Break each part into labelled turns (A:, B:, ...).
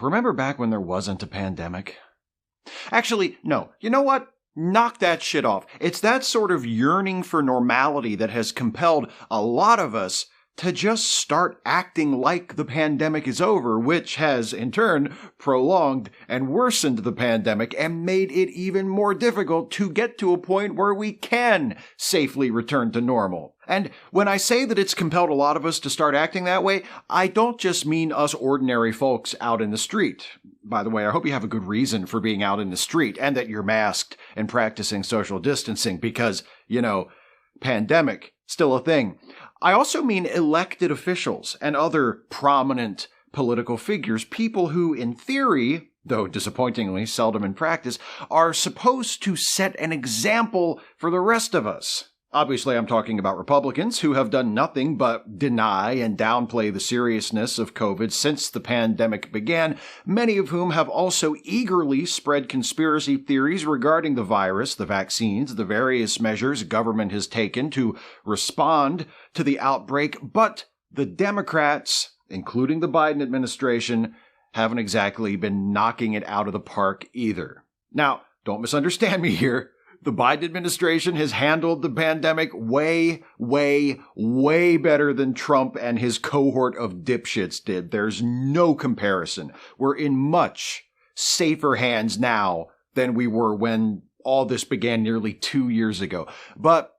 A: Remember back when there wasn't a pandemic? Actually, no. You know what? Knock that shit off. It's that sort of yearning for normality that has compelled a lot of us to just start acting like the pandemic is over, which has, in turn, prolonged and worsened the pandemic and made it even more difficult to get to a point where we can safely return to normal. And when I say that it's compelled a lot of us to start acting that way, I don't just mean us ordinary folks out in the street. By the way, I hope you have a good reason for being out in the street and that you're masked and practicing social distancing because, pandemic, still a thing. I also mean elected officials and other prominent political figures, people who, in theory, though disappointingly seldom in practice, are supposed to set an example for the rest of us. Obviously, I'm talking about Republicans who have done nothing but deny and downplay the seriousness of COVID since the pandemic began, many of whom have also eagerly spread conspiracy theories regarding the virus, the vaccines, the various measures government has taken to respond to the outbreak. But the Democrats, including the Biden administration, haven't exactly been knocking it out of the park either. Now, don't misunderstand me here. The Biden administration has handled the pandemic way, way, way better than Trump and his cohort of dipshits did. There's no comparison. We're in much safer hands now than we were when all this began nearly 2 years ago. But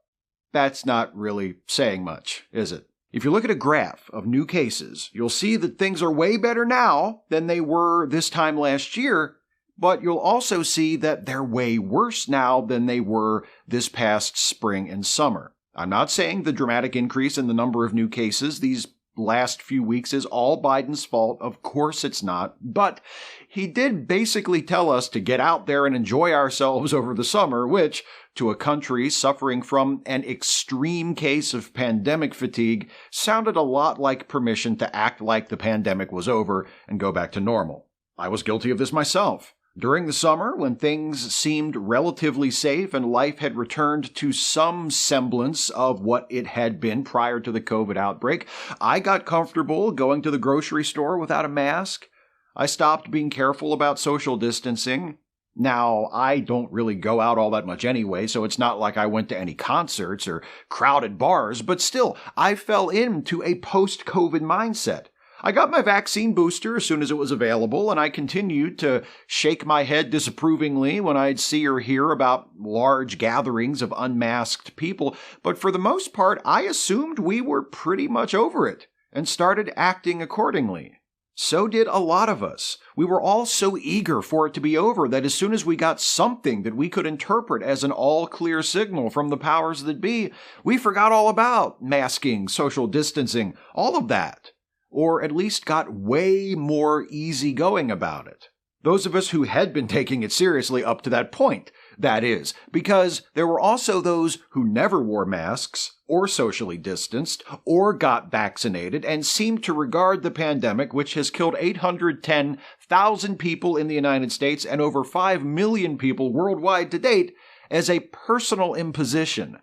A: that's not really saying much, is it? If you look at a graph of new cases, you'll see that things are way better now than they were this time last year. But you'll also see that they're way worse now than they were this past spring and summer. I'm not saying the dramatic increase in the number of new cases these last few weeks is all Biden's fault. Of course it's not. But he did basically tell us to get out there and enjoy ourselves over the summer, which, to a country suffering from an extreme case of pandemic fatigue, sounded a lot like permission to act like the pandemic was over and go back to normal. I was guilty of this myself. During the summer, when things seemed relatively safe and life had returned to some semblance of what it had been prior to the COVID outbreak, I got comfortable going to the grocery store without a mask. I stopped being careful about social distancing. Now, I don't really go out all that much anyway, so it's not like I went to any concerts or crowded bars, but still, I fell into a post-COVID mindset. I got my vaccine booster as soon as it was available, and I continued to shake my head disapprovingly when I'd see or hear about large gatherings of unmasked people. But for the most part, I assumed we were pretty much over it and started acting accordingly. So did a lot of us. We were all so eager for it to be over that as soon as we got something that we could interpret as an all-clear signal from the powers that be, we forgot all about masking, social distancing, all of that. Or at least got way more easygoing about it. Those of us who had been taking it seriously up to that point, that is, because there were also those who never wore masks, or socially distanced, or got vaccinated, and seemed to regard the pandemic, which has killed 810,000 people in the United States and over 5 million people worldwide to date, as a personal imposition.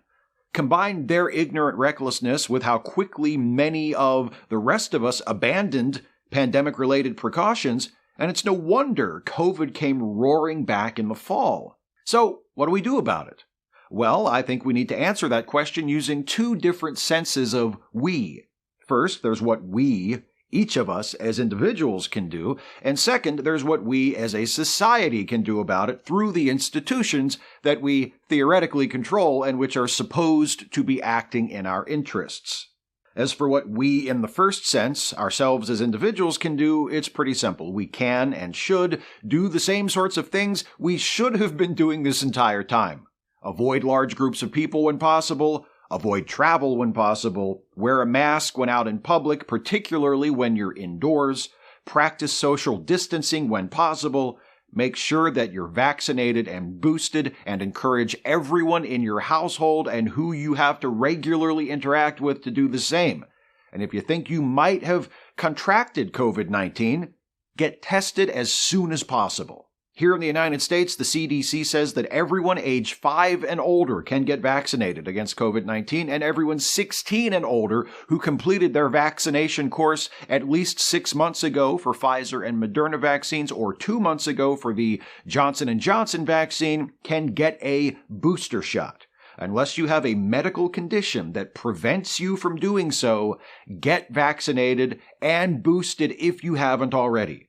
A: Combine their ignorant recklessness with how quickly many of the rest of us abandoned pandemic-related precautions, and it's no wonder COVID came roaring back in the fall. So, what do we do about it? Well, I think we need to answer that question using two different senses of we. First, there's what we, each of us as individuals, can do, and second, there's what we as a society can do about it through the institutions that we theoretically control and which are supposed to be acting in our interests. As for what we, in the first sense, ourselves as individuals can do, it's pretty simple. We can and should do the same sorts of things we should have been doing this entire time. Avoid large groups of people when possible. Avoid travel when possible. Wear a mask when out in public, particularly when you're indoors. Practice social distancing when possible. Make sure that you're vaccinated and boosted, and encourage everyone in your household and who you have to regularly interact with to do the same. And if you think you might have contracted COVID-19, get tested as soon as possible. Here in the United States, the CDC says that everyone age 5 and older can get vaccinated against COVID-19, and everyone 16 and older who completed their vaccination course at least 6 months ago for Pfizer and Moderna vaccines or 2 months ago for the Johnson & Johnson vaccine can get a booster shot. Unless you have a medical condition that prevents you from doing so, get vaccinated and boosted if you haven't already.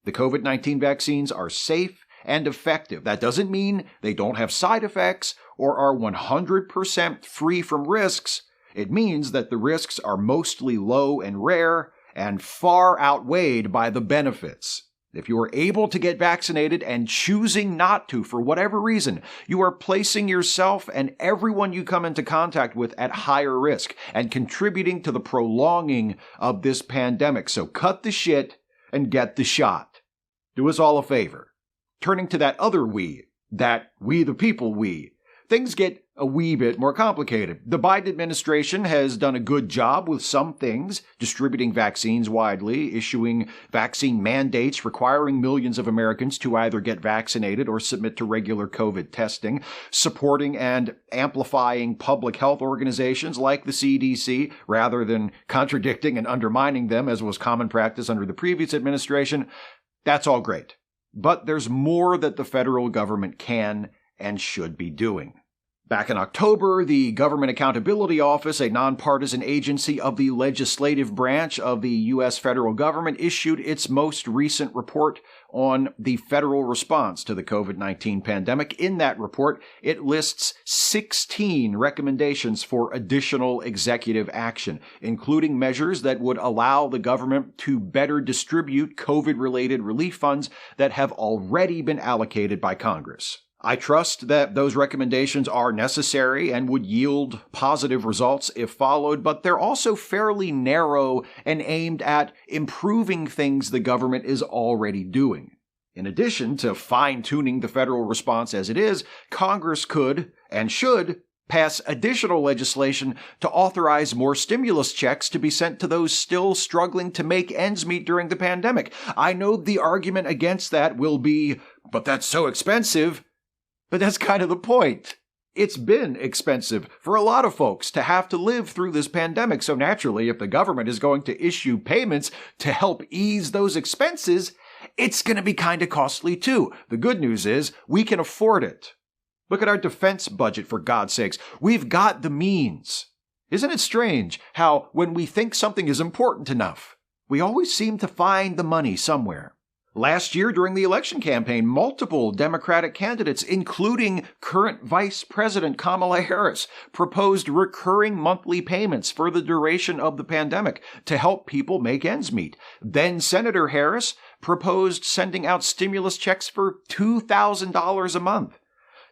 A: The COVID-19 vaccines are safe and effective. That doesn't mean they don't have side effects or are 100% free from risks. It means that the risks are mostly low and rare and far outweighed by the benefits. If you are able to get vaccinated and choosing not to for whatever reason, you are placing yourself and everyone you come into contact with at higher risk and contributing to the prolonging of this pandemic. So cut the shit and get the shot. Do us all a favor. Turning to that other we, that we the people we, things get a wee bit more complicated. The Biden administration has done a good job with some things, distributing vaccines widely, issuing vaccine mandates requiring millions of Americans to either get vaccinated or submit to regular COVID testing, supporting and amplifying public health organizations like the CDC rather than contradicting and undermining them as was common practice under the previous administration. That's all great. But there's more that the federal government can and should be doing. Back in October, the Government Accountability Office, a nonpartisan agency of the legislative branch of the U.S. federal government, issued its most recent report on the federal response to the COVID-19 pandemic. In that report, it lists 16 recommendations for additional executive action, including measures that would allow the government to better distribute COVID-related relief funds that have already been allocated by Congress. I trust that those recommendations are necessary and would yield positive results if followed, but they're also fairly narrow and aimed at improving things the government is already doing. In addition to fine-tuning the federal response as it is, Congress could and should pass additional legislation to authorize more stimulus checks to be sent to those still struggling to make ends meet during the pandemic. I know the argument against that will be, but that's so expensive. But that's kind of the point. It's been expensive for a lot of folks to have to live through this pandemic, so naturally, if the government is going to issue payments to help ease those expenses, it's going to be kind of costly too. The good news is we can afford it. Look at our defense budget, for God's sakes. We've got the means. Isn't it strange how when we think something is important enough, we always seem to find the money somewhere? Last year, during the election campaign, multiple Democratic candidates, including current Vice President Kamala Harris, proposed recurring monthly payments for the duration of the pandemic to help people make ends meet. Then Senator Harris proposed sending out stimulus checks for $2,000 a month.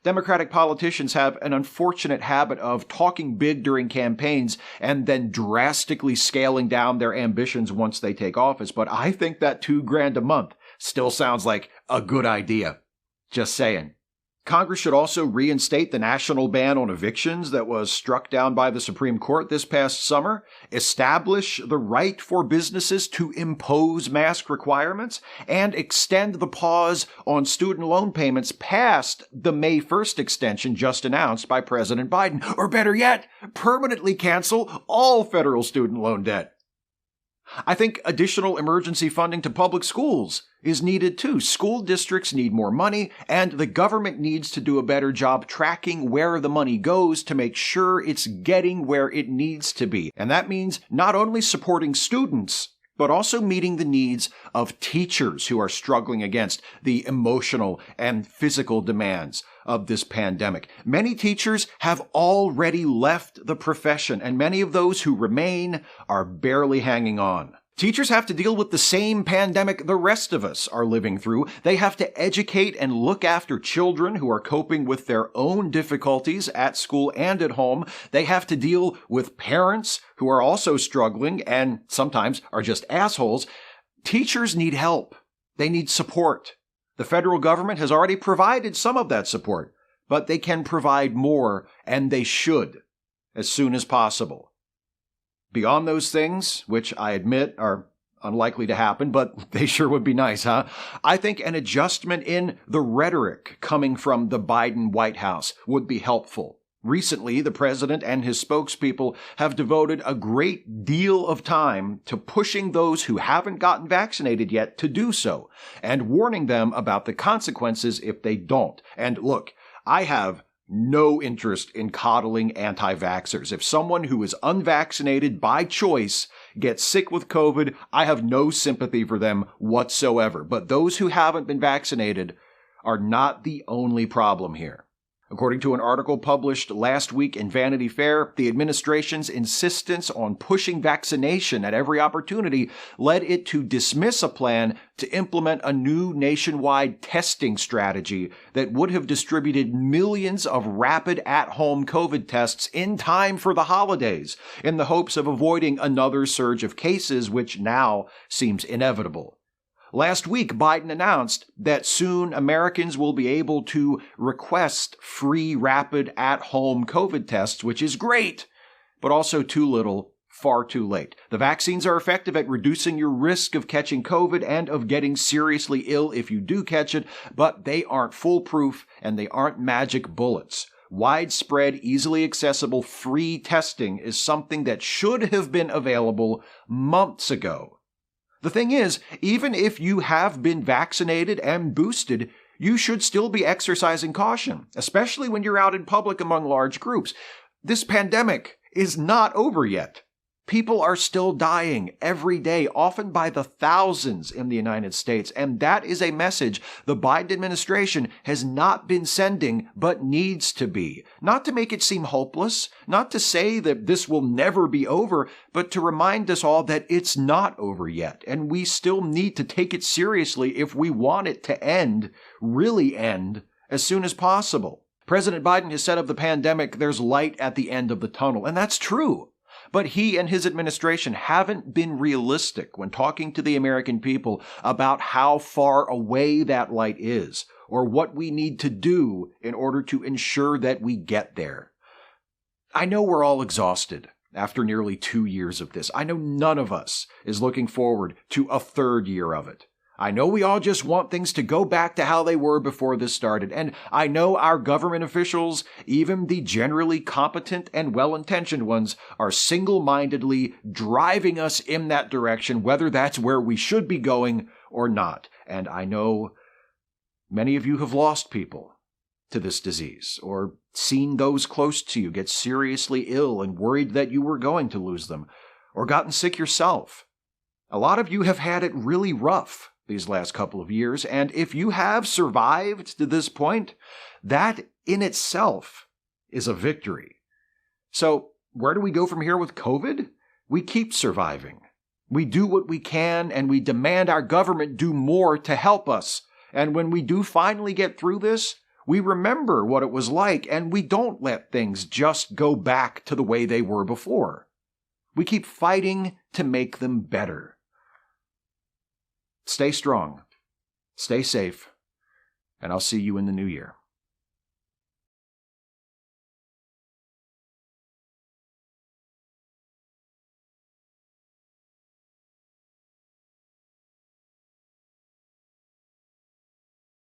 A: Democratic politicians have an unfortunate habit of talking big during campaigns and then drastically scaling down their ambitions once they take office. But I think that $2,000 a month still sounds like a good idea. Just saying. Congress should also reinstate the national ban on evictions that was struck down by the Supreme Court this past summer, establish the right for businesses to impose mask requirements, and extend the pause on student loan payments past the May 1st extension just announced by President Biden. Or better yet, permanently cancel all federal student loan debt. I think additional emergency funding to public schools is needed too. School districts need more money, and the government needs to do a better job tracking where the money goes to make sure it's getting where it needs to be. And that means not only supporting students, but also meeting the needs of teachers who are struggling against the emotional and physical demands of this pandemic. Many teachers have already left the profession, and many of those who remain are barely hanging on. Teachers have to deal with the same pandemic the rest of us are living through. They have to educate and look after children who are coping with their own difficulties at school and at home. They have to deal with parents who are also struggling and sometimes are just assholes. Teachers need help. They need support. The federal government has already provided some of that support, but they can provide more, and they should, as soon as possible. Beyond those things, which I admit are Unlikely to happen, but they sure would be nice, huh? I think an adjustment in the rhetoric coming from the Biden White House would be helpful. Recently, the president and his spokespeople have devoted a great deal of time to pushing those who haven't gotten vaccinated yet to do so, and warning them about the consequences if they don't. And look, I have no interest in coddling anti-vaxxers. If someone who is unvaccinated by choice gets sick with COVID, I have no sympathy for them whatsoever. But those who haven't been vaccinated are not the only problem here. According to an article published last week in Vanity Fair, the administration's insistence on pushing vaccination at every opportunity led it to dismiss a plan to implement a new nationwide testing strategy that would have distributed millions of rapid at-home COVID tests in time for the holidays, in the hopes of avoiding another surge of cases, which now seems inevitable. Last week, Biden announced that soon Americans will be able to request free rapid at-home COVID tests, which is great, but also too little, far too late. The vaccines are effective at reducing your risk of catching COVID and of getting seriously ill if you do catch it, but they aren't foolproof and they aren't magic bullets. Widespread, easily accessible, free testing is something that should have been available months ago. The thing is, even if you have been vaccinated and boosted, you should still be exercising caution, especially when you're out in public among large groups. This pandemic is not over yet. People are still dying every day, often by the thousands in the United States, and that is a message the Biden administration has not been sending, but needs to be. Not to make it seem hopeless, not to say that this will never be over, but to remind us all that it's not over yet, and we still need to take it seriously if we want it to end, really end, as soon as possible. President Biden has said of the pandemic, there's light at the end of the tunnel, and that's true. But he and his administration haven't been realistic when talking to the American people about how far away that light is, or what we need to do in order to ensure that we get there. I know we're all exhausted after nearly 2 years of this. I know none of us is looking forward to a third year of it. I know we all just want things to go back to how they were before this started, and I know our government officials, even the generally competent and well-intentioned ones, are single-mindedly driving us in that direction, whether that's where we should be going or not. And I know many of you have lost people to this disease, or seen those close to you get seriously ill and worried that you were going to lose them, or gotten sick yourself. A lot of you have had it really rough these last couple of years, and if you have survived to this point, that in itself is a victory. So where do we go from here with COVID? We keep surviving. We do what we can, and we demand our government do more to help us. And when we do finally get through this, we remember what it was like, and we don't let things just go back to the way they were before. We keep fighting to make them better. Stay strong, stay safe, and I'll see you in the new year.